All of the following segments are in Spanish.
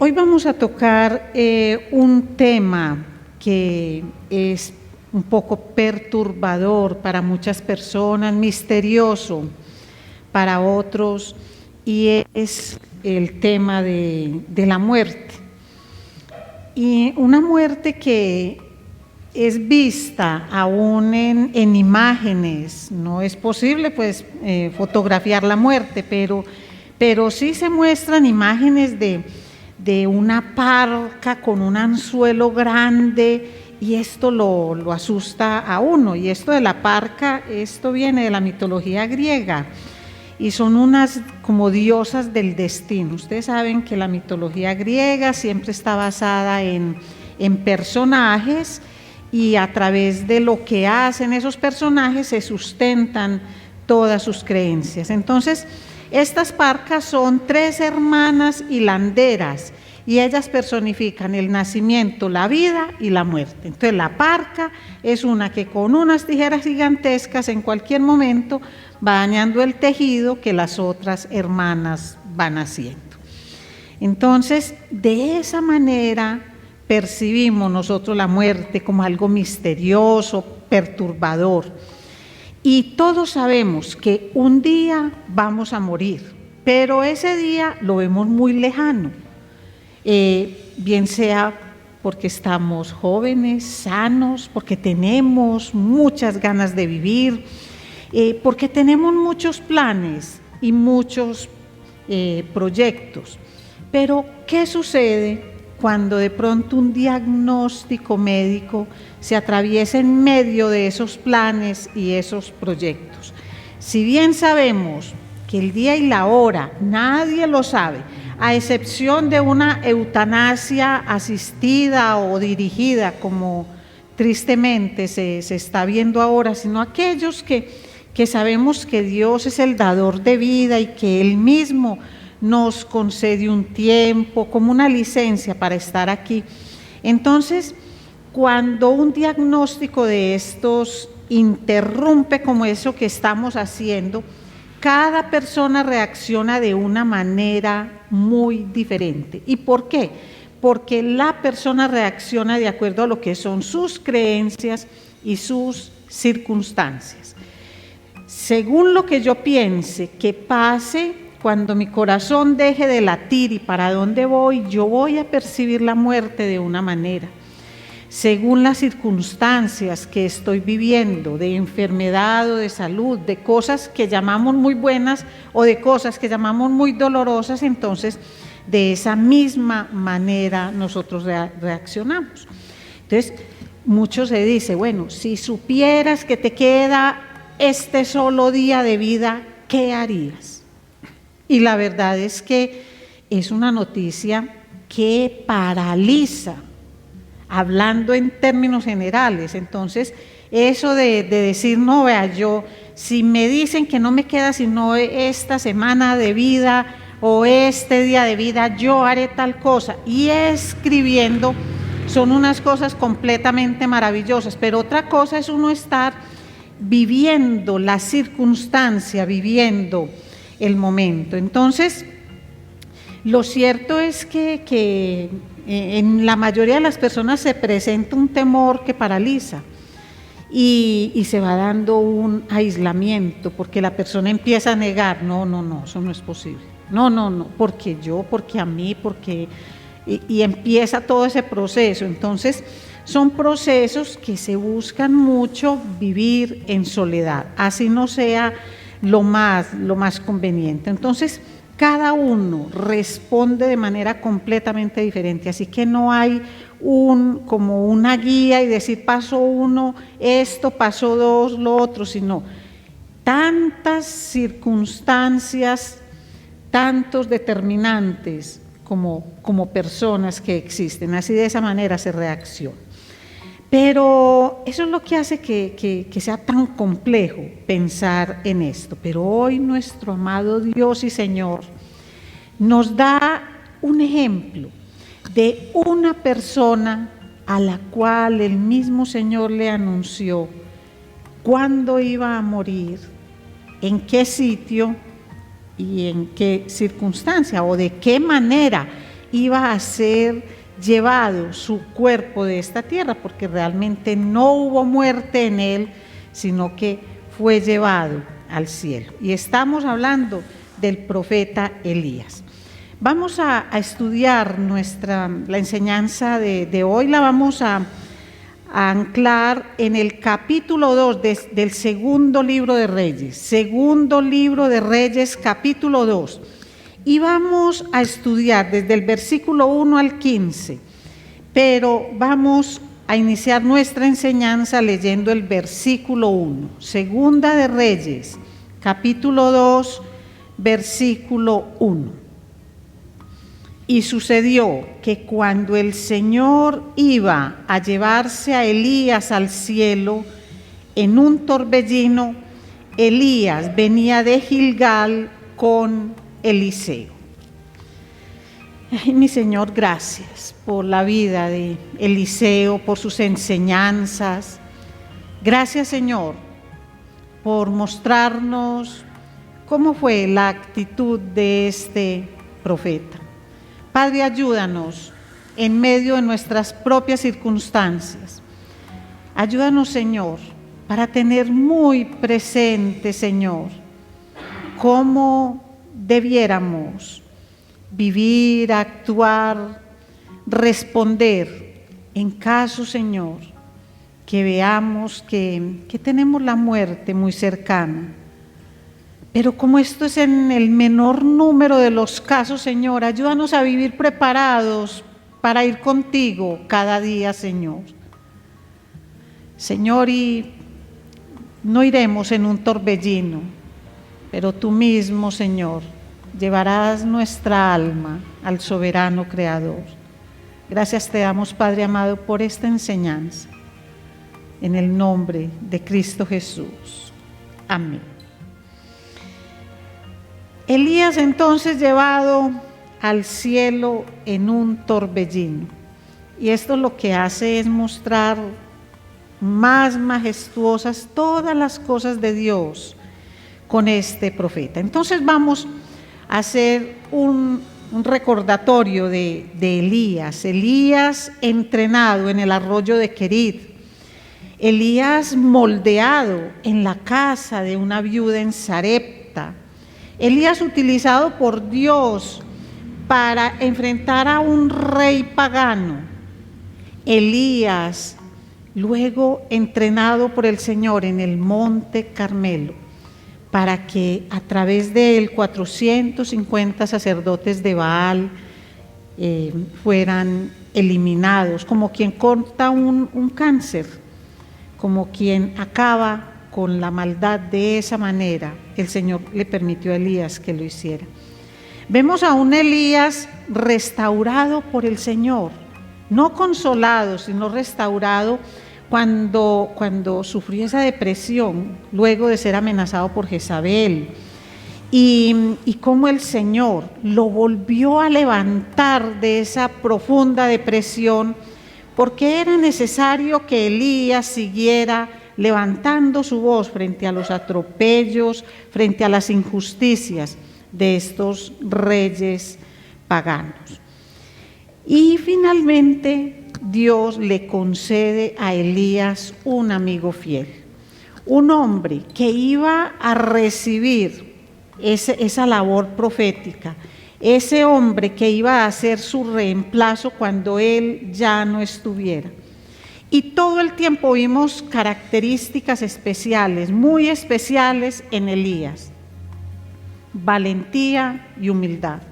Hoy vamos a tocar un tema que es un poco perturbador para muchas personas, misterioso para otros, y es el tema de la muerte. Y una muerte que es vista aún en imágenes. No es posible pues fotografiar la muerte, pero sí se muestran imágenes de una parca con un anzuelo grande, y esto lo asusta a uno. Y esto de la parca, esto viene de la mitología griega, y son unas como diosas del destino. Ustedes saben que la mitología griega siempre está basada en personajes, y a través de lo que hacen esos personajes se sustentan todas sus creencias. Entonces, estas parcas son 3 hermanas hilanderas, y ellas personifican el nacimiento, la vida y la muerte. Entonces, la parca es una que con unas tijeras gigantescas en cualquier momento va dañando el tejido que las otras hermanas van haciendo. Entonces, de esa manera percibimos nosotros la muerte como algo misterioso, perturbador. Y todos sabemos que un día vamos a morir, pero ese día lo vemos muy lejano. Bien sea porque estamos jóvenes, sanos, porque tenemos muchas ganas de vivir, porque tenemos muchos planes y muchos proyectos. Pero, ¿qué sucede cuando de pronto un diagnóstico médico se atraviesa en medio de esos planes y esos proyectos? Si bien sabemos que el día y la hora nadie lo sabe, a excepción de una eutanasia asistida o dirigida, como tristemente se está viendo ahora, sino aquellos que sabemos que Dios es el dador de vida y que Él mismo nos concede un tiempo, como una licencia para estar aquí. Entonces, cuando un diagnóstico de estos interrumpe como eso que estamos haciendo, cada persona reacciona de una manera muy diferente. ¿Y por qué? Porque la persona reacciona de acuerdo a lo que son sus creencias y sus circunstancias. Según lo que yo piense que pase, cuando mi corazón deje de latir y para dónde voy, yo voy a percibir la muerte de una manera. Según las circunstancias que estoy viviendo, de enfermedad o de salud, de cosas que llamamos muy buenas o de cosas que llamamos muy dolorosas, entonces de esa misma manera nosotros reaccionamos. Entonces, mucho se dice, bueno, si supieras que te queda este solo día de vida, ¿qué harías? Y la verdad es que es una noticia que paraliza, hablando en términos generales. Entonces, eso de decir, no, vea, yo, si me dicen que no me queda sino esta semana de vida o este día de vida, yo haré tal cosa. Y escribiendo son unas cosas completamente maravillosas, pero otra cosa es uno estar viviendo la circunstancia, viviendo el momento. Entonces, lo cierto es que en la mayoría de las personas se presenta un temor que paraliza y se va dando un aislamiento, porque la persona empieza a negar, no, eso no es posible, no, porque yo, porque a mí, porque... Y empieza todo ese proceso. Entonces, son procesos que se buscan mucho vivir en soledad, así no sea lo más conveniente. Entonces, cada uno responde de manera completamente diferente, así que no hay como una guía y decir pasó 1 esto, pasó 2 lo otro, sino tantas circunstancias, tantos determinantes como personas que existen, así de esa manera se reacciona. Pero eso es lo que hace que sea tan complejo pensar en esto. Pero hoy nuestro amado Dios y Señor nos da un ejemplo de una persona a la cual el mismo Señor le anunció cuándo iba a morir, en qué sitio y en qué circunstancia o de qué manera iba a ser llevado su cuerpo de esta tierra, porque realmente no hubo muerte en él, sino que fue llevado al cielo. Y estamos hablando del profeta Elías. Vamos a estudiar la enseñanza de hoy, la vamos a anclar en el capítulo 2 del segundo libro de Reyes, segundo libro de Reyes, capítulo 2. Y vamos a estudiar desde el versículo 1 al 15, pero vamos a iniciar nuestra enseñanza leyendo el versículo 1. Segunda de Reyes, capítulo 2, versículo 1. Y sucedió que cuando el Señor iba a llevarse a Elías al cielo en un torbellino, Elías venía de Gilgal con Eliseo. Ay, mi Señor, gracias por la vida de Eliseo, por sus enseñanzas. Gracias, Señor, por mostrarnos cómo fue la actitud de este profeta. Padre, ayúdanos en medio de nuestras propias circunstancias. Ayúdanos, Señor, para tener muy presente, Señor, cómo debiéramos vivir, actuar, responder en caso, Señor, que veamos que tenemos la muerte muy cercana. Pero como esto es en el menor número de los casos, Señor, ayúdanos a vivir preparados para ir contigo cada día, Señor. Señor, y no iremos en un torbellino, pero tú mismo, Señor, llevarás nuestra alma al soberano Creador. Gracias te damos, Padre amado, por esta enseñanza. En el nombre de Cristo Jesús. Amén. Elías entonces llevado al cielo en un torbellino. Y esto lo que hace es mostrar más majestuosas todas las cosas de Dios con este profeta. Entonces vamos a hacer un recordatorio de Elías. Elías entrenado en el arroyo de Querit. Elías moldeado en la casa de una viuda en Sarepta. Elías utilizado por Dios para enfrentar a un rey pagano. Elías luego entrenado por el Señor en el monte Carmelo, para que a través de él 450 sacerdotes de Baal fueran eliminados, como quien corta un cáncer, como quien acaba con la maldad de esa manera. El Señor le permitió a Elías que lo hiciera. Vemos a un Elías restaurado por el Señor, no consolado, sino restaurado cuando sufrió esa depresión, luego de ser amenazado por Jezabel, y cómo el Señor lo volvió a levantar de esa profunda depresión, porque era necesario que Elías siguiera levantando su voz frente a los atropellos, frente a las injusticias de estos reyes paganos. Y finalmente Dios le concede a Elías un amigo fiel, un hombre que iba a recibir esa labor profética, ese hombre que iba a hacer su reemplazo cuando él ya no estuviera. Y todo el tiempo vimos características especiales, muy especiales en Elías: valentía y humildad.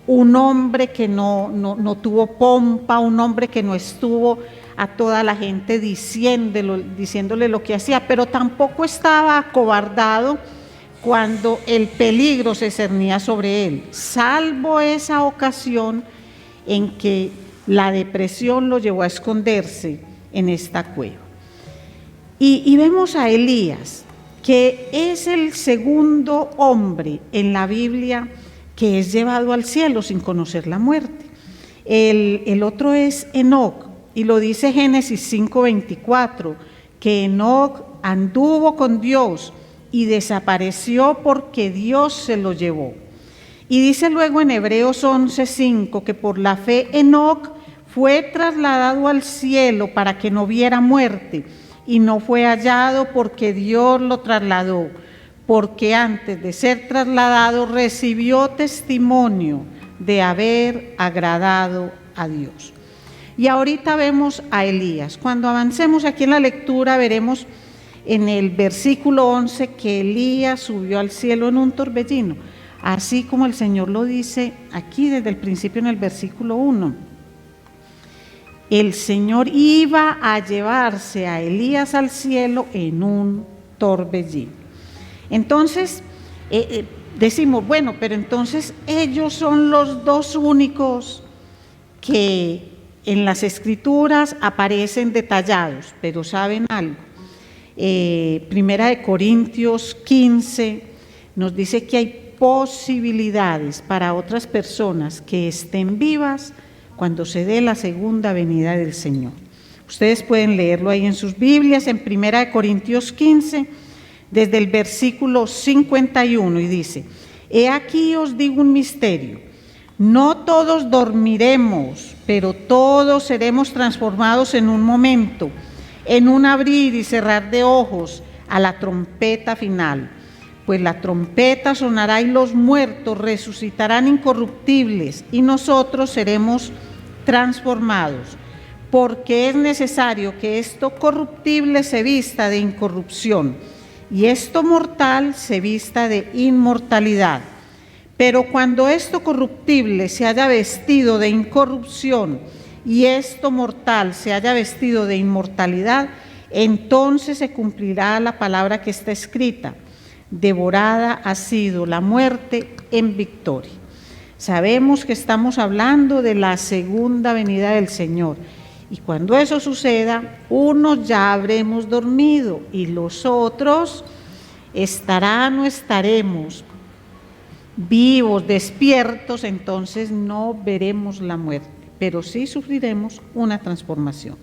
Un hombre que no tuvo pompa, un hombre que no estuvo a toda la gente diciéndole lo que hacía, pero tampoco estaba acobardado cuando el peligro se cernía sobre él, salvo esa ocasión en que la depresión lo llevó a esconderse en esta cueva. Y vemos a Elías, que es el segundo hombre en la Biblia que es llevado al cielo sin conocer la muerte. El otro es Enoc, y lo dice Génesis 5:24, que Enoc anduvo con Dios y desapareció porque Dios se lo llevó. Y dice luego en Hebreos 11:5 que por la fe Enoc fue trasladado al cielo para que no viera muerte, y no fue hallado porque Dios lo trasladó, porque antes de ser trasladado recibió testimonio de haber agradado a Dios. Y ahorita vemos a Elías. Cuando avancemos aquí en la lectura veremos en el versículo 11 que Elías subió al cielo en un torbellino, así como el Señor lo dice aquí desde el principio en el versículo 1. El Señor iba a llevarse a Elías al cielo en un torbellino. Entonces, decimos, bueno, pero entonces ellos son los dos únicos que en las Escrituras aparecen detallados, pero ¿saben algo? Primera de Corintios 15 nos dice que hay posibilidades para otras personas que estén vivas cuando se dé la segunda venida del Señor. Ustedes pueden leerlo ahí en sus Biblias, en Primera de Corintios 15, desde el versículo 51, y dice: He aquí os digo un misterio, no todos dormiremos, pero todos seremos transformados en un momento, en un abrir y cerrar de ojos, a la trompeta final. Pues la trompeta sonará y los muertos resucitarán incorruptibles, y nosotros seremos transformados, porque es necesario que esto corruptible se vista de incorrupción, y esto mortal se vista de inmortalidad. Pero cuando esto corruptible se haya vestido de incorrupción y esto mortal se haya vestido de inmortalidad, entonces se cumplirá la palabra que está escrita: devorada ha sido la muerte en victoria. Sabemos que estamos hablando de la segunda venida del Señor, y cuando eso suceda, unos ya habremos dormido y los otros estarán o estaremos vivos, despiertos. Entonces no veremos la muerte, pero sí sufriremos una transformación.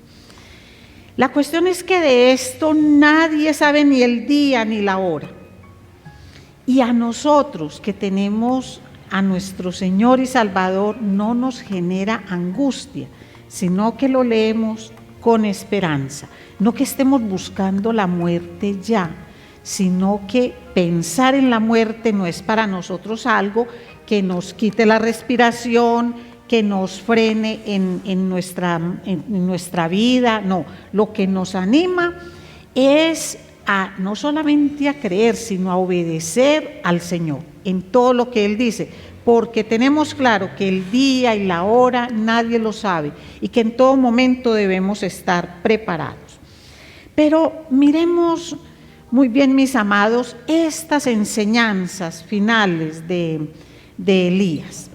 La cuestión es que de esto nadie sabe ni el día ni la hora. Y a nosotros que tenemos a nuestro Señor y Salvador no nos genera angustia, sino que lo leemos con esperanza. No que estemos buscando la muerte ya, sino que pensar en la muerte no es para nosotros algo que nos quite la respiración, que nos frene en nuestra vida. No, lo que nos anima es no solamente a creer, sino a obedecer al Señor en todo lo que Él dice, porque tenemos claro que el día y la hora nadie lo sabe y que en todo momento debemos estar preparados. Pero miremos muy bien, mis amados, estas enseñanzas finales de Elías.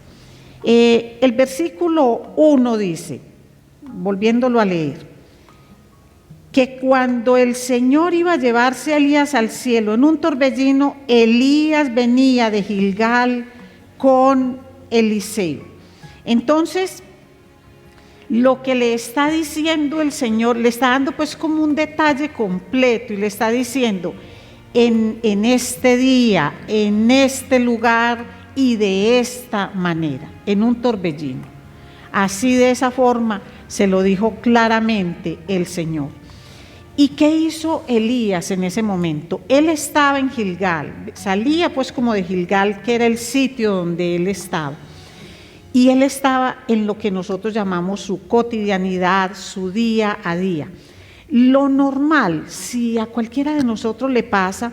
El versículo 1 dice, volviéndolo a leer, que cuando el Señor iba a llevarse a Elías al cielo en un torbellino, Elías venía de Gilgal con Eliseo. Entonces, lo que le está diciendo el Señor, le está dando pues como un detalle completo, y le está diciendo: en este día, en este lugar y de esta manera, en un torbellino. Así, de esa forma se lo dijo claramente el Señor. ¿Y qué hizo Elías en ese momento? Él estaba en Gilgal, salía pues como de Gilgal, que era el sitio donde él estaba. Y él estaba en lo que nosotros llamamos su cotidianidad, su día a día. Lo normal, si a cualquiera de nosotros le pasa,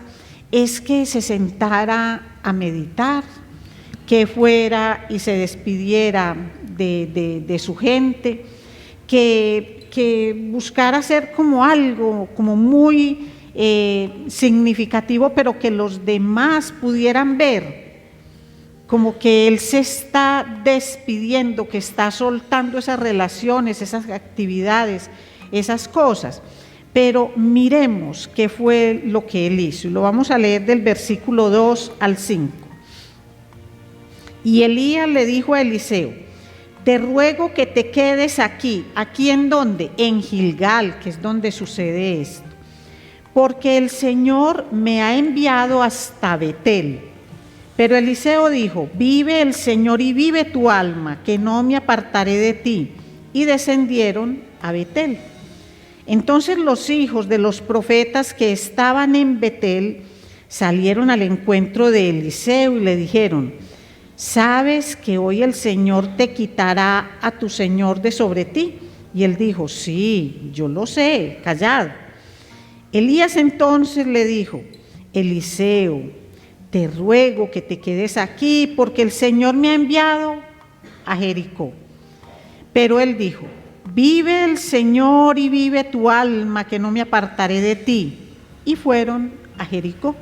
es que se sentara a meditar, que fuera y se despidiera de su gente, que buscara hacer como algo como muy significativo, pero que los demás pudieran ver, como que él se está despidiendo, que está soltando esas relaciones, esas actividades, esas cosas. Pero miremos qué fue lo que él hizo, y lo vamos a leer del versículo 2 al 5. Y Elías le dijo a Eliseo: te ruego que te quedes aquí. ¿Aquí en dónde? En Gilgal, que es donde sucede esto. Porque el Señor me ha enviado hasta Betel. Pero Eliseo dijo: vive el Señor y vive tu alma, que no me apartaré de ti. Y descendieron a Betel. Entonces los hijos de los profetas que estaban en Betel salieron al encuentro de Eliseo y le dijeron: ¿sabes que hoy el Señor te quitará a tu señor de sobre ti? Y él dijo: sí, yo lo sé, callad. Elías entonces le dijo: Eliseo, te ruego que te quedes aquí, porque el Señor me ha enviado a Jericó. Pero él dijo: vive el Señor y vive tu alma, que no me apartaré de ti. Y fueron a Jericó.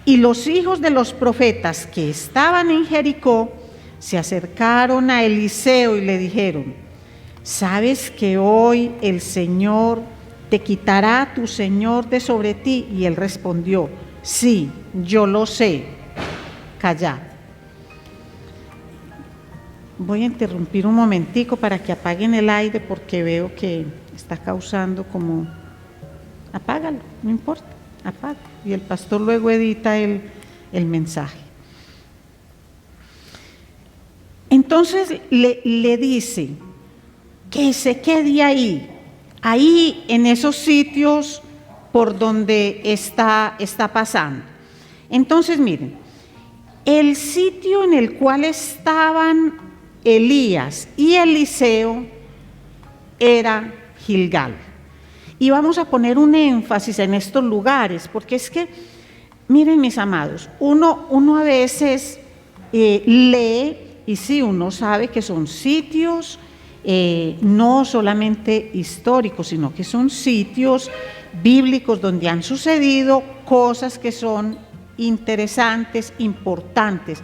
Y los hijos de los profetas que estaban en Jericó se acercaron a Eliseo y le dijeron: ¿sabes que hoy el Señor te quitará a tu señor de sobre ti? Y él respondió: sí, yo lo sé, callad. Voy a interrumpir un momentico para que apaguen el aire, porque veo que está causando como... Apágalo, no importa, apaga. Y el pastor luego edita el mensaje. Entonces le dice que se quede ahí en esos sitios por donde está pasando. Entonces miren, el sitio en el cual estaban Elías y Eliseo era Gilgal. Y vamos a poner un énfasis en estos lugares, porque es que, miren mis amados, uno a veces lee y sí, uno sabe que son sitios no solamente históricos, sino que son sitios bíblicos donde han sucedido cosas que son interesantes, importantes.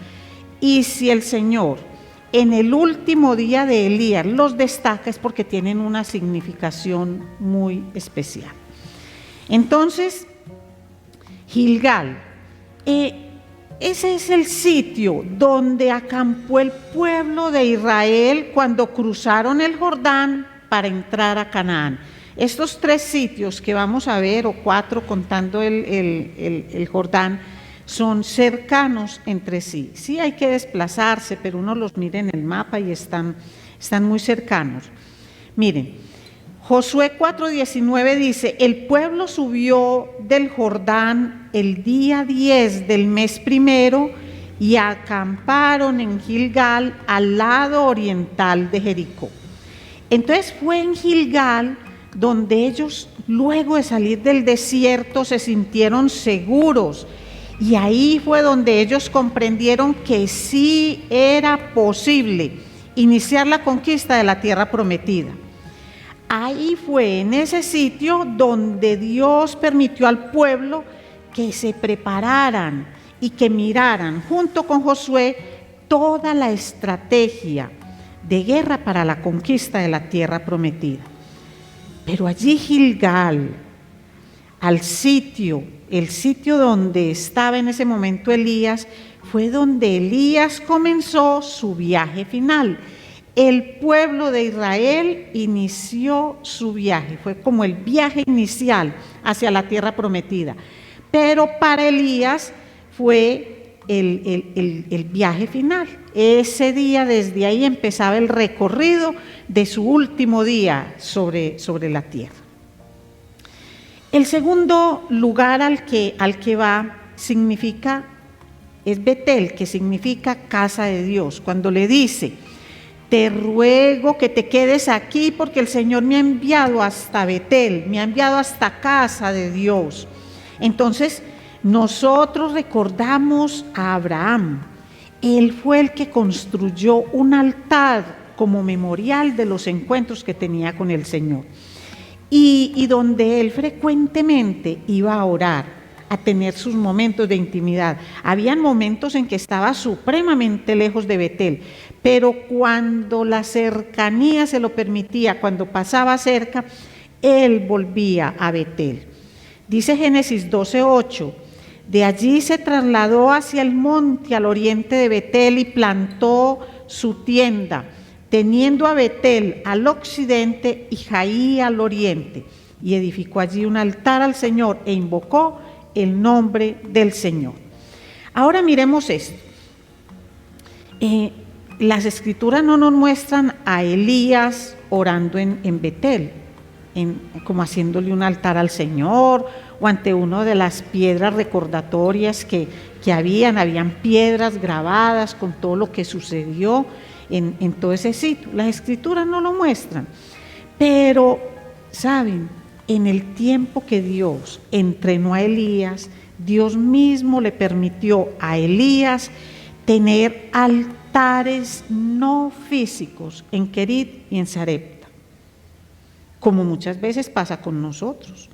Y si el Señor en el último día de Elías los destaca, es porque tienen una significación muy especial. Entonces, Gilgal, ese es el sitio donde acampó el pueblo de Israel cuando cruzaron el Jordán para entrar a Canaán. Estos 3 sitios que vamos a ver, o 4 contando el Jordán, son cercanos entre sí. Sí hay que desplazarse, pero uno los mira en el mapa y están muy cercanos. Miren, Josué 4:19 dice: el pueblo subió del Jordán el día 10 del mes primero y acamparon en Gilgal, al lado oriental de Jericó. Entonces fue en Gilgal donde ellos, luego de salir del desierto, se sintieron seguros. Y ahí fue donde ellos comprendieron que sí era posible iniciar la conquista de la tierra prometida. Ahí fue en ese sitio donde Dios permitió al pueblo que se prepararan y que miraran junto con Josué toda la estrategia de guerra para la conquista de la tierra prometida. Pero allí Gilgal, el sitio donde estaba en ese momento Elías, fue donde Elías comenzó su viaje final. El pueblo de Israel inició su viaje, fue como el viaje inicial hacia la tierra prometida. Pero para Elías fue el viaje final. Ese día, desde ahí empezaba el recorrido de su último día sobre la tierra. El segundo lugar al que va es Betel, que significa casa de Dios. Cuando le dice: te ruego que te quedes aquí, porque el Señor me ha enviado hasta Betel, me ha enviado hasta casa de Dios. Entonces, nosotros recordamos a Abraham. Él fue el que construyó un altar como memorial de los encuentros que tenía con el Señor. Y donde él frecuentemente iba a orar, a tener sus momentos de intimidad. Habían momentos en que estaba supremamente lejos de Betel, pero cuando la cercanía se lo permitía, cuando pasaba cerca, él volvía a Betel. Dice Génesis 12:8, de allí se trasladó hacia el monte al oriente de Betel y plantó su tienda, teniendo a Betel al occidente y Jaí al oriente, y edificó allí un altar al Señor e invocó el nombre del Señor. Ahora miremos esto. Las escrituras no nos muestran a Elías orando en Betel, como haciéndole un altar al Señor, o ante una de las piedras recordatorias que habían piedras grabadas con todo lo que sucedió en todo ese sitio. Las escrituras no lo muestran, pero, ¿saben? En el tiempo que Dios entrenó a Elías, Dios mismo le permitió a Elías tener altares no físicos en Querit y en Sarepta, como muchas veces pasa con nosotros,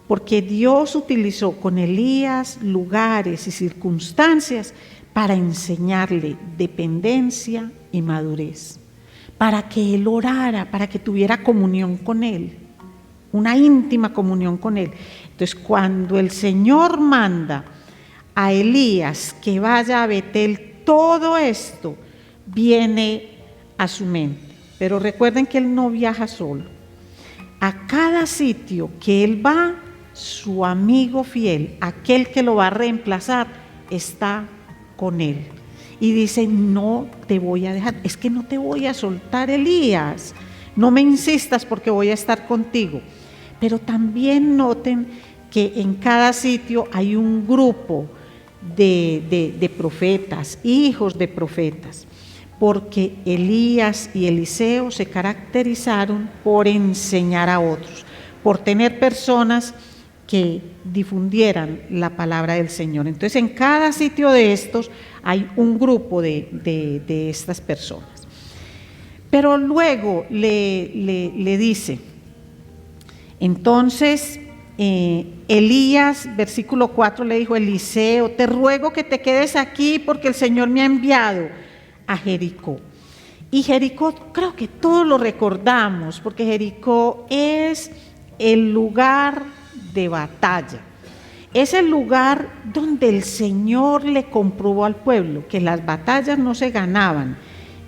porque Dios utilizó con Elías lugares y circunstancias para enseñarle dependencia y madurez, para que él orara, para que tuviera comunión con él, una íntima comunión con él. Entonces, cuando el Señor manda a Elías que vaya a Betel, todo esto viene a su mente. Pero recuerden que él no viaja solo. A cada sitio que él va, su amigo fiel, aquel que lo va a reemplazar, está con él. Y dice: no te voy a dejar, es que no te voy a soltar, Elías. No me insistas porque voy a estar contigo. Pero también noten que en cada sitio hay un grupo de profetas, hijos de profetas, porque Elías y Eliseo se caracterizaron por enseñar a otros, por tener personas que difundieran la palabra del Señor. Entonces, en cada sitio de estos hay un grupo de estas personas. Pero luego le dice, entonces Elías, versículo 4, le dijo: Eliseo, te ruego que te quedes aquí porque el Señor me ha enviado a Jericó. Y Jericó, creo que todos lo recordamos, porque Jericó es el lugar de batalla. Es el lugar donde el Señor le comprobó al pueblo que las batallas no se ganaban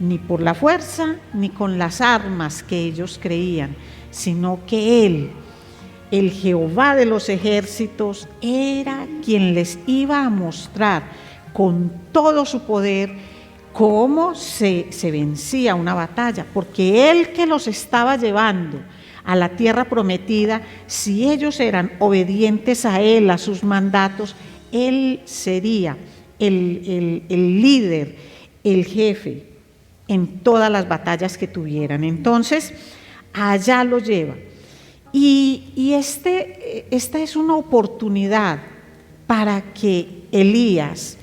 ni por la fuerza ni con las armas que ellos creían, sino que Él, el Jehová de los ejércitos, era quien les iba a mostrar con todo su poder cómo se vencía una batalla, porque Él que los estaba llevando a la tierra prometida, si ellos eran obedientes a Él, a sus mandatos, Él sería el líder, el jefe en todas las batallas que tuvieran. Entonces, allá lo lleva. Y esta es una oportunidad para que Elías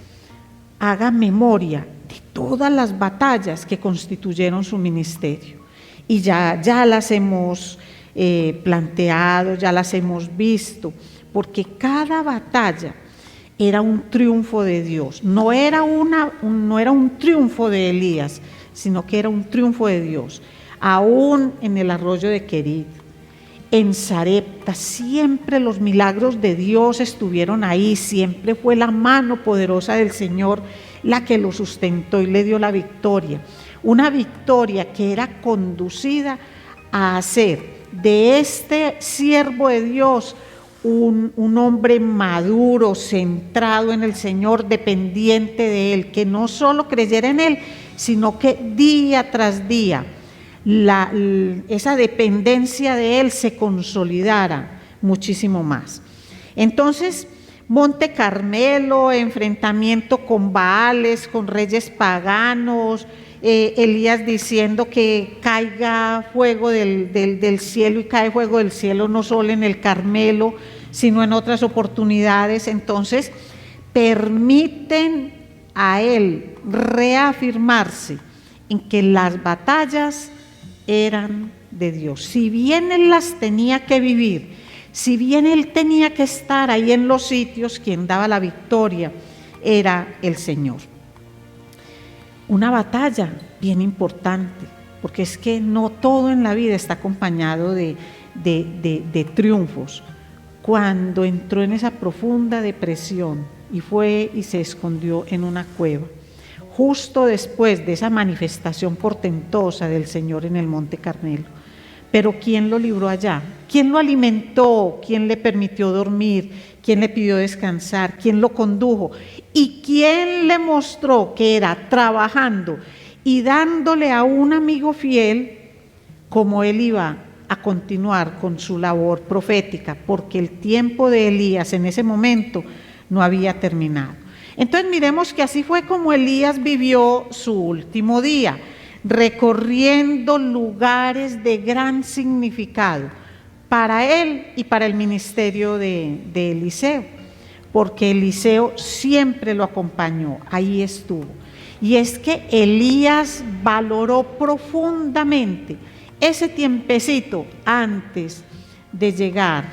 haga memoria de todas las batallas que constituyeron su ministerio. Y ya las hemos planteado, ya las hemos visto, porque cada batalla era un triunfo de Dios. No era un triunfo de Elías, sino que era un triunfo de Dios. Aún en el arroyo de Querit, en Sarepta, siempre los milagros de Dios estuvieron ahí, siempre fue la mano poderosa del Señor la que lo sustentó y le dio la victoria. Una victoria que era conducida a hacer de este siervo de Dios un hombre maduro, centrado en el Señor, dependiente de Él, que no solo creyera en Él, sino que día tras día esa dependencia de Él se consolidara muchísimo más. Entonces, Monte Carmelo, enfrentamiento con Baales, con reyes paganos, Elías diciendo que caiga fuego del cielo, y cae fuego del cielo no solo en el Carmelo, sino en otras oportunidades. Entonces, permiten a él reafirmarse en que las batallas eran de Dios. Si bien él las tenía que vivir, si bien él tenía que estar ahí en los sitios, quien daba la victoria era el Señor. Una batalla bien importante, porque es que no todo en la vida está acompañado de triunfos. Cuando entró en esa profunda depresión y fue y se escondió en una cueva, justo después de esa manifestación portentosa del Señor en el Monte Carmelo. Pero ¿quién lo libró allá? ¿Quién lo alimentó? ¿Quién le permitió dormir? ¿Quién le pidió descansar? ¿Quién lo condujo? ¿Y quién le mostró que era trabajando y dándole a un amigo fiel como él iba a continuar con su labor profética? Porque el tiempo de Elías en ese momento no había terminado. Entonces miremos que así fue como Elías vivió su último día, recorriendo lugares de gran significado para él y para el ministerio de Eliseo, porque Eliseo siempre lo acompañó, ahí estuvo. Y es que Elías valoró profundamente ese tiempecito antes de llegar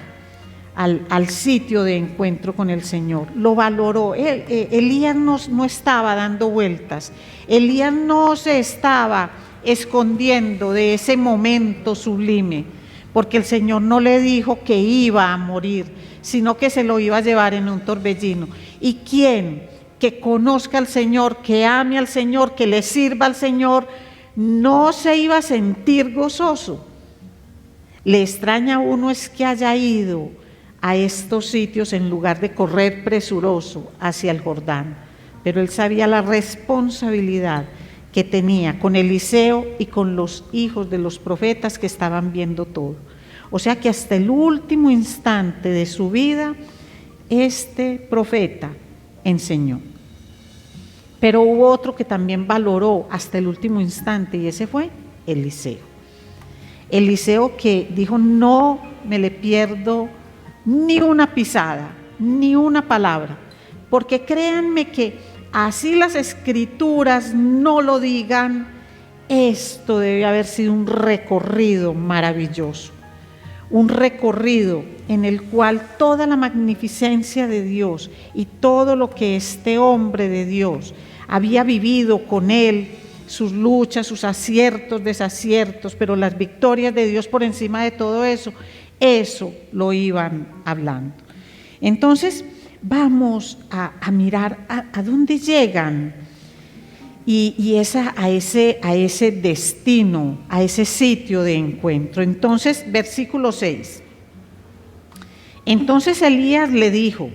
al sitio de encuentro con el Señor. Lo valoró. Elías no estaba dando vueltas. Elías no se estaba escondiendo de ese momento sublime, porque el Señor no le dijo que iba a morir, sino que se lo iba a llevar en un torbellino. ¿Y quién que conozca al Señor, que ame al Señor, que le sirva al Señor, no se iba a sentir gozoso? Le extraña a uno es que haya ido a estos sitios en lugar de correr presuroso hacia el Jordán, pero él sabía la responsabilidad que tenía con Eliseo y con los hijos de los profetas que estaban viendo todo. O sea que hasta el último instante de su vida, este profeta enseñó. Pero hubo otro que también valoró hasta el último instante, y ese fue Eliseo. Eliseo que dijo: no me le pierdo ni una pisada, ni una palabra, porque créanme que así las escrituras no lo digan, esto debe haber sido un recorrido maravilloso, un recorrido en el cual toda la magnificencia de Dios y todo lo que este hombre de Dios había vivido con él, sus luchas, sus aciertos, desaciertos, pero las victorias de Dios por encima de todo eso, eso lo iban hablando. Entonces vamos a mirar a dónde llegan y a ese destino, a ese sitio de encuentro. Entonces, versículo 6. Entonces Elías le dijo: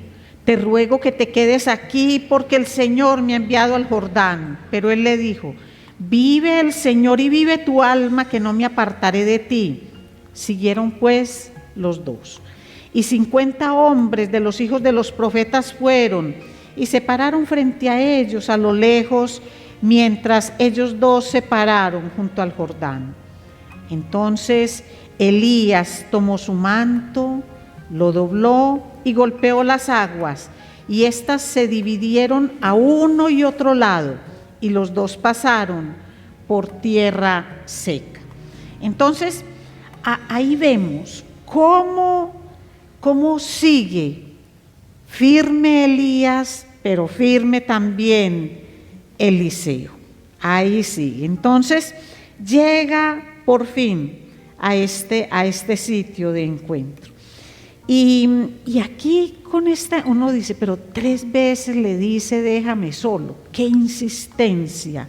te ruego que te quedes aquí porque el Señor me ha enviado al Jordán. Pero él le dijo: vive el Señor y vive tu alma, que no me apartaré de ti. Siguieron pues los dos. Y 50 hombres de los hijos de los profetas fueron y se pararon frente a ellos a lo lejos, mientras ellos dos se pararon junto al Jordán. Entonces Elías tomó su manto, lo dobló y golpeó las aguas, y éstas se dividieron a uno y otro lado, y los dos pasaron por tierra seca. Entonces, ahí vemos cómo sigue firme Elías, pero firme también Eliseo. Ahí sigue. Entonces, llega por fin a este sitio de encuentro. Y aquí con uno dice, pero 3 veces le dice: déjame solo. Qué insistencia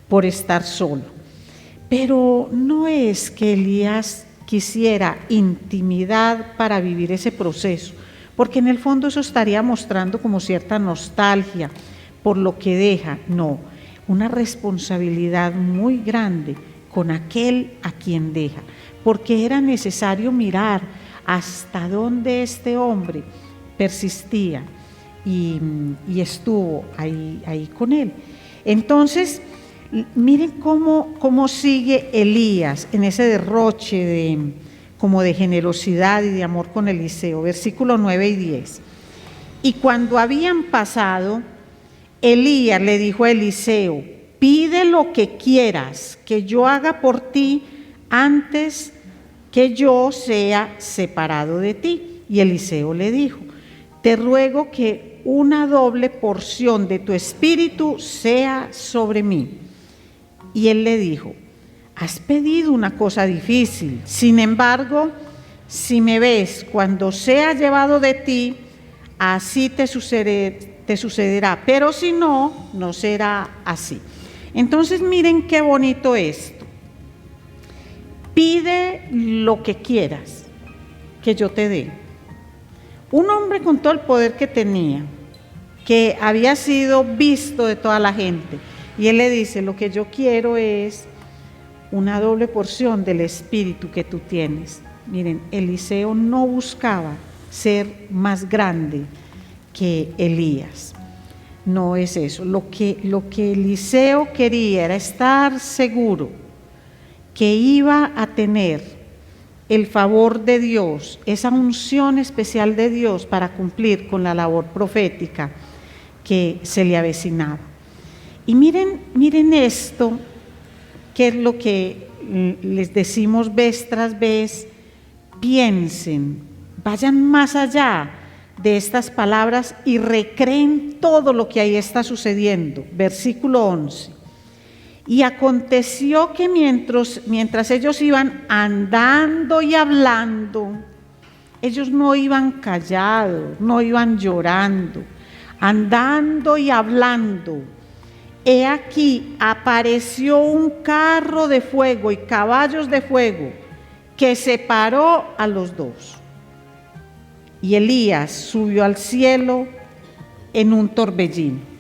por estar solo. Pero no es que Elías quisiera intimidad para vivir ese proceso, porque en el fondo eso estaría mostrando como cierta nostalgia por lo que deja. No, una responsabilidad muy grande con aquel a quien deja, porque era necesario mirar hasta dónde este hombre persistía y estuvo ahí con él. Entonces, miren cómo sigue Elías en ese derroche como de generosidad y de amor con Eliseo. Versículos 9 y 10. Y cuando habían pasado, Elías le dijo a Eliseo: pide lo que quieras que yo haga por ti antes que yo sea separado de ti. Y Eliseo le dijo: te ruego que una doble porción de tu espíritu sea sobre mí. Y él le dijo: has pedido una cosa difícil. Sin embargo, si me ves cuando sea llevado de ti, así te sucederá. Pero si no, no será así. Entonces miren qué bonito esto. Pide lo que quieras. que yo te dé. Un hombre con todo el poder que tenía, que había sido visto de toda la gente, y él le dice, lo que yo quiero es una doble porción del espíritu que tú tienes. Miren, Eliseo no buscaba ser más grande que Elías. No es eso. Lo que Eliseo quería era estar seguro que iba a tener el favor de Dios, esa unción especial de Dios para cumplir con la labor profética que se le avecinaba. Y miren esto, que es lo que les decimos vez tras vez: piensen, vayan más allá de estas palabras y recreen todo lo que ahí está sucediendo. Versículo 11. Y aconteció que mientras ellos iban andando y hablando, ellos no iban callados, no iban llorando, andando y hablando. He aquí, apareció un carro de fuego y caballos de fuego que separó a los dos. Y Elías subió al cielo en un torbellino.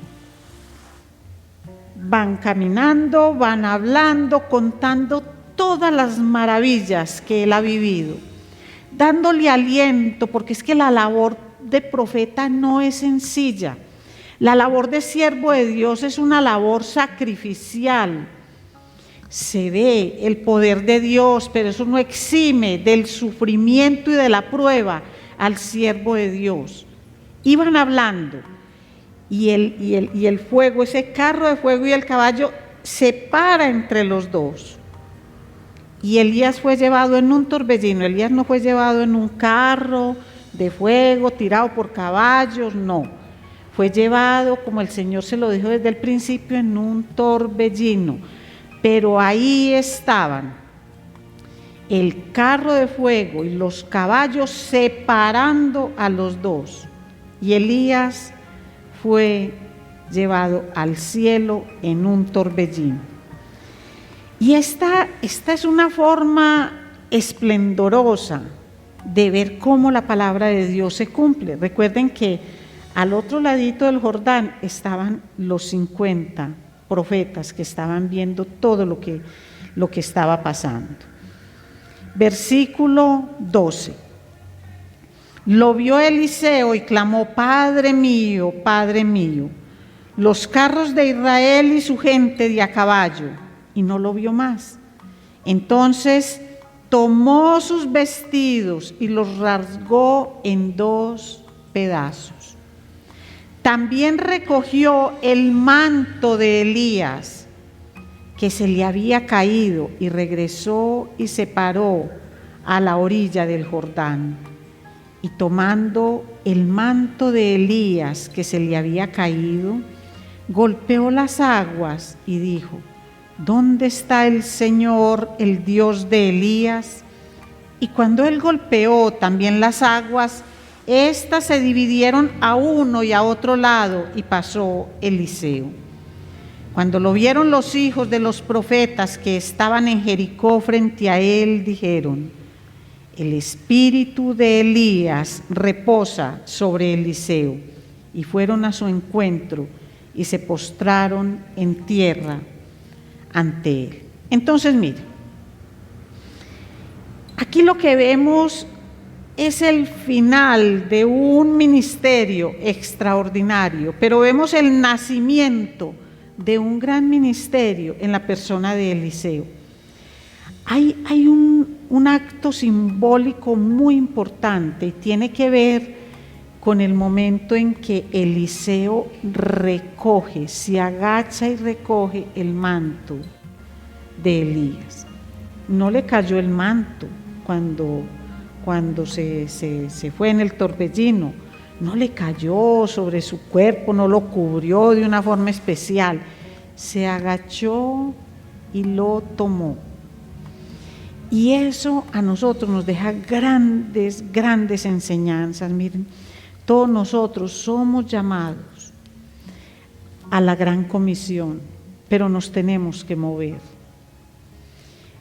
Van caminando, van hablando, contando todas las maravillas que él ha vivido, dándole aliento, porque es que la labor de profeta no es sencilla. La labor de siervo de Dios es una labor sacrificial. Se ve el poder de Dios, pero eso no exime del sufrimiento y de la prueba al siervo de Dios. Iban hablando y el fuego, ese carro de fuego y el caballo se para entre los dos. Y Elías fue llevado en un torbellino. Elías no fue llevado en un carro de fuego tirado por caballos, no. Fue llevado, como el Señor se lo dijo desde el principio, en un torbellino. Pero ahí estaban el carro de fuego y los caballos separando a los dos. Y Elías fue llevado al cielo en un torbellino. Y esta es una forma esplendorosa de ver cómo la palabra de Dios se cumple. Recuerden que al otro ladito del Jordán estaban los 50 profetas que estaban viendo todo lo que estaba pasando. Versículo 12. Lo vio Eliseo y clamó: Padre mío, los carros de Israel y su gente de a caballo. Y no lo vio más. Entonces tomó sus vestidos y los rasgó en 2 pedazos. También recogió el manto de Elías, que se le había caído, y regresó y se paró a la orilla del Jordán. Y tomando el manto de Elías que se le había caído, golpeó las aguas y dijo: ¿Dónde está el Señor, el Dios de Elías? Y cuando él golpeó también las aguas, estas se dividieron a uno y a otro lado, y pasó Eliseo. Cuando lo vieron los hijos de los profetas que estaban en Jericó frente a él, dijeron: el espíritu de Elías reposa sobre Eliseo. Y fueron a su encuentro y se postraron en tierra ante él. Entonces, mire, aquí lo que vemos es el final de un ministerio extraordinario, pero vemos el nacimiento de un gran ministerio en la persona de Eliseo. Hay un acto simbólico muy importante y tiene que ver con el momento en que Eliseo recoge, se agacha y recoge el manto de Elías. No le cayó el manto cuando se fue en el torbellino, no le cayó sobre su cuerpo, no lo cubrió de una forma especial, se agachó y lo tomó. Y eso a nosotros nos deja grandes enseñanzas. Miren, todos nosotros somos llamados a la gran comisión, pero nos tenemos que mover.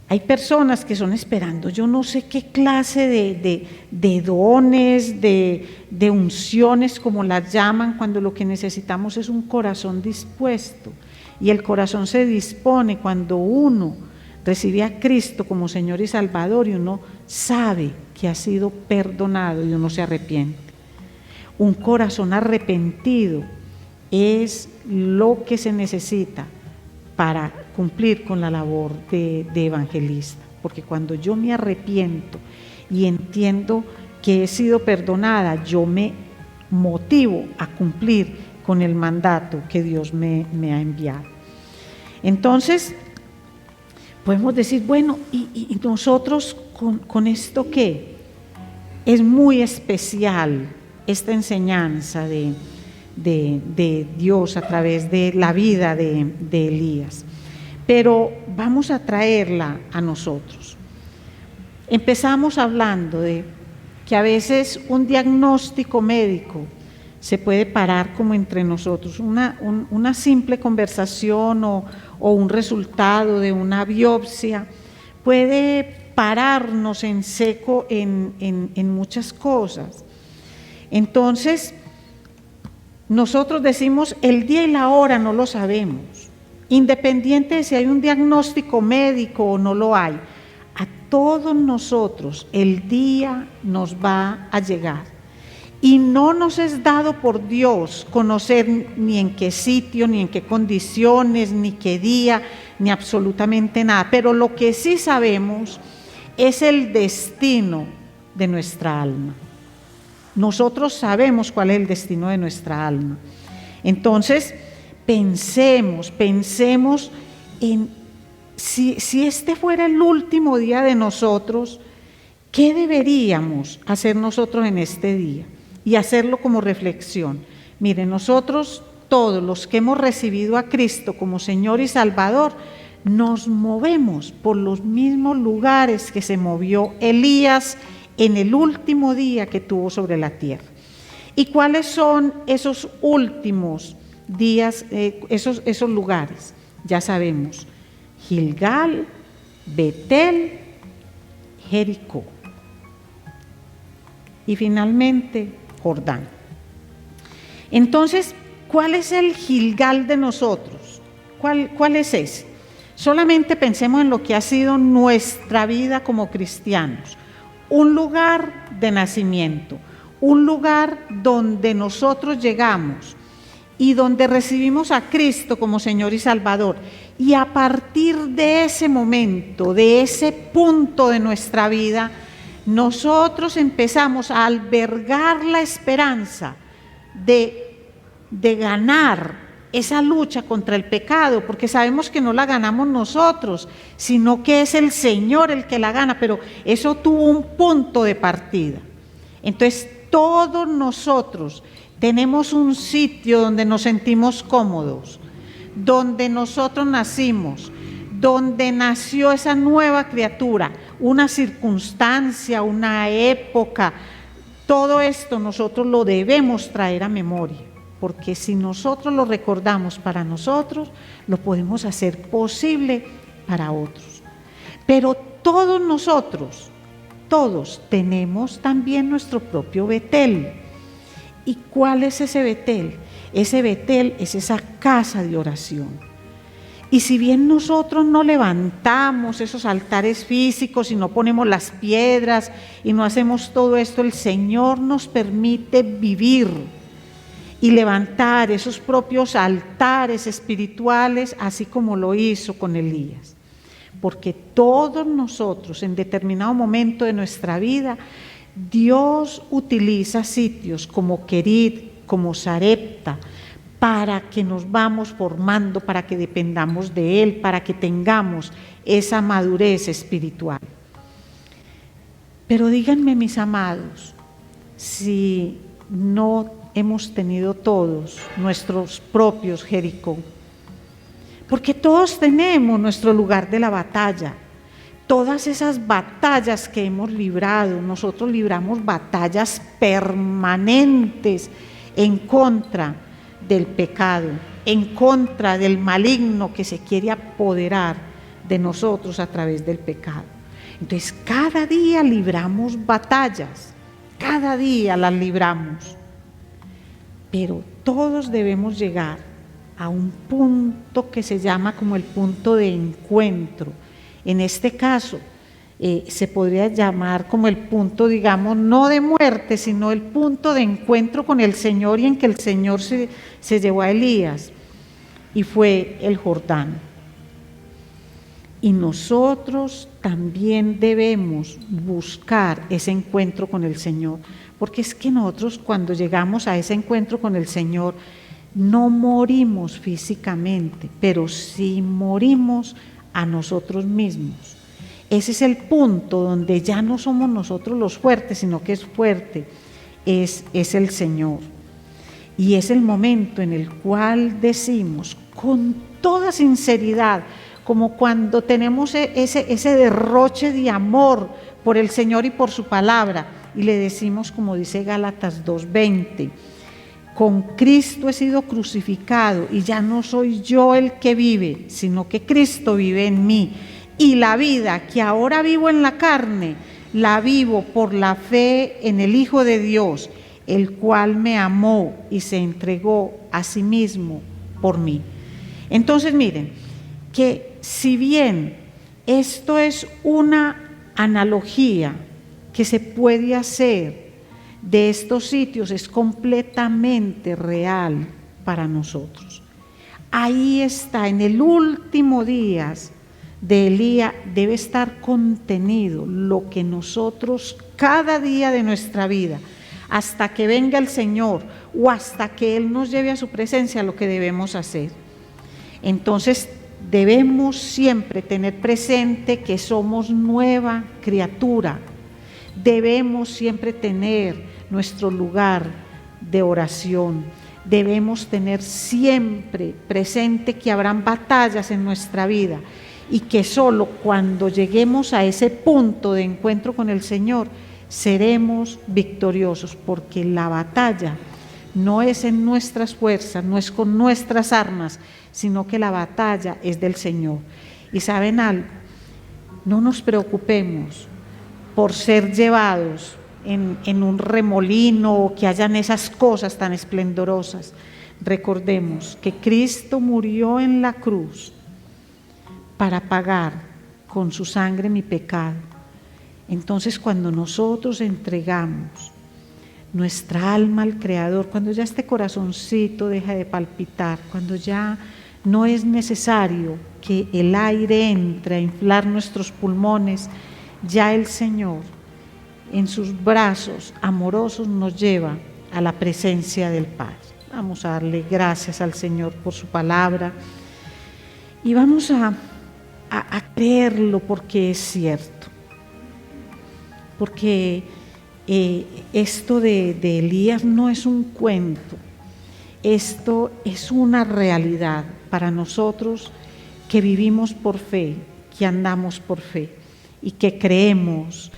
Hay personas que son esperando, yo no sé qué clase de dones, de unciones, como las llaman, cuando lo que necesitamos es un corazón dispuesto. Y el corazón se dispone cuando uno recibe a Cristo como Señor y Salvador y uno sabe que ha sido perdonado y uno se arrepiente. Un corazón arrepentido es lo que se necesita para cumplir con la labor de evangelista, porque cuando yo me arrepiento y entiendo que he sido perdonada, yo me motivo a cumplir con el mandato que Dios me ha enviado. Entonces, podemos decir, bueno, ¿y nosotros con esto qué? Es muy especial esta enseñanza de Dios a través de la vida de Elías, pero vamos a traerla a nosotros. Empezamos hablando de que a veces un diagnóstico médico se puede parar como entre nosotros, una simple conversación o un resultado de una biopsia puede pararnos en seco en muchas cosas. Entonces, nosotros decimos el día y la hora no lo sabemos, independiente de si hay un diagnóstico médico o no lo hay. A todos nosotros el día nos va a llegar y no nos es dado por Dios conocer ni en qué sitio, ni en qué condiciones, ni qué día, ni absolutamente nada, pero lo que sí sabemos es el destino de nuestra alma. Nosotros sabemos cuál es el destino de nuestra alma. Entonces, pensemos en si este fuera el último día de nosotros, ¿qué deberíamos hacer nosotros en este día? Y hacerlo como reflexión. Miren, nosotros todos los que hemos recibido a Cristo como Señor y Salvador, nos movemos por los mismos lugares que se movió Elías en el último día que tuvo sobre la tierra. ¿Y cuáles son esos últimos días, esos lugares? Ya sabemos, Gilgal, Betel, Jericó y finalmente Jordán. Entonces, ¿cuál es el Gilgal de nosotros? ¿Cuál es ese? Solamente pensemos en lo que ha sido nuestra vida como cristianos. Un lugar de nacimiento, un lugar donde nosotros llegamos y donde recibimos a Cristo como Señor y Salvador. Y a partir de ese momento, de ese punto de nuestra vida, nosotros empezamos a albergar la esperanza de ganar esa lucha contra el pecado, porque sabemos que no la ganamos nosotros, sino que es el Señor el que la gana, pero eso tuvo un punto de partida. Entonces, todos nosotros tenemos un sitio donde nos sentimos cómodos, donde nosotros nacimos, donde nació esa nueva criatura, una circunstancia, una época. Todo esto nosotros lo debemos traer a memoria, porque si nosotros lo recordamos para nosotros, lo podemos hacer posible para otros. Pero todos nosotros, todos tenemos también nuestro propio Betel. ¿Y cuál es ese Betel? Ese Betel es esa casa de oración. Y si bien nosotros no levantamos esos altares físicos y no ponemos las piedras y no hacemos todo esto, el Señor nos permite vivir y levantar esos propios altares espirituales, así como lo hizo con Elías. Porque todos nosotros, en determinado momento de nuestra vida, Dios utiliza sitios como Querit, como Sarepta, para que nos vamos formando, para que dependamos de Él, para que tengamos esa madurez espiritual. Pero díganme, mis amados, si no hemos tenido todos nuestros propios Jericó, porque todos tenemos nuestro lugar de la batalla. Todas esas batallas que hemos librado, nosotros libramos batallas permanentes en contra del pecado, en contra del maligno que se quiere apoderar de nosotros a través del pecado. Entonces, cada día libramos batallas, cada día las libramos, pero todos debemos llegar a un punto que se llama como el punto de encuentro. En este caso, se podría llamar como el punto, digamos, no de muerte, sino el punto de encuentro con el Señor, y en que el Señor se llevó a Elías, y fue el Jordán. Y nosotros también debemos buscar ese encuentro con el Señor, porque es que nosotros, cuando llegamos a ese encuentro con el Señor, no morimos físicamente, pero sí morimos a nosotros mismos. Ese es el punto donde ya no somos nosotros los fuertes, sino que es fuerte, es el Señor. Y es el momento en el cual decimos con toda sinceridad, como cuando tenemos ese derroche de amor por el Señor y por su palabra, y le decimos, como dice Gálatas 2:20, con Cristo he sido crucificado, y ya no soy yo el que vive, sino que Cristo vive en mí. Y la vida que ahora vivo en la carne, la vivo por la fe en el Hijo de Dios, el cual me amó y se entregó a sí mismo por mí. Entonces, miren, que si bien esto es una analogía que se puede hacer de estos sitios, es completamente real para nosotros. Ahí está, en el último día de Elías debe estar contenido lo que nosotros cada día de nuestra vida, hasta que venga el Señor o hasta que Él nos lleve a su presencia, lo que debemos hacer. Entonces debemos siempre tener presente que somos nueva criatura. Debemos siempre tener nuestro lugar de oración. Debemos tener siempre presente que habrán batallas en nuestra vida, y que solo cuando lleguemos a ese punto de encuentro con el Señor seremos victoriosos, porque la batalla no es en nuestras fuerzas, no es con nuestras armas, sino que la batalla es del Señor. Y ¿saben algo? No nos preocupemos por ser llevados en un remolino, o que hayan esas cosas tan esplendorosas. Recordemos que Cristo murió en la cruz para pagar con su sangre mi pecado. Entonces, cuando nosotros entregamos nuestra alma al Creador, cuando ya este corazoncito deja de palpitar, cuando ya no es necesario que el aire entre a inflar nuestros pulmones, ya el Señor en sus brazos amorosos nos lleva a la presencia del Padre. Vamos a darle gracias al Señor por su palabra, y vamos a creerlo, porque es cierto. Porque esto de Elías no es un cuento, esto es una realidad para nosotros que vivimos por fe, que andamos por fe, y que creemos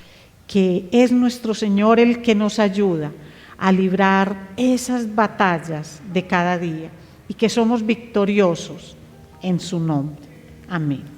que es nuestro Señor el que nos ayuda a librar esas batallas de cada día, y que somos victoriosos en su nombre. Amén.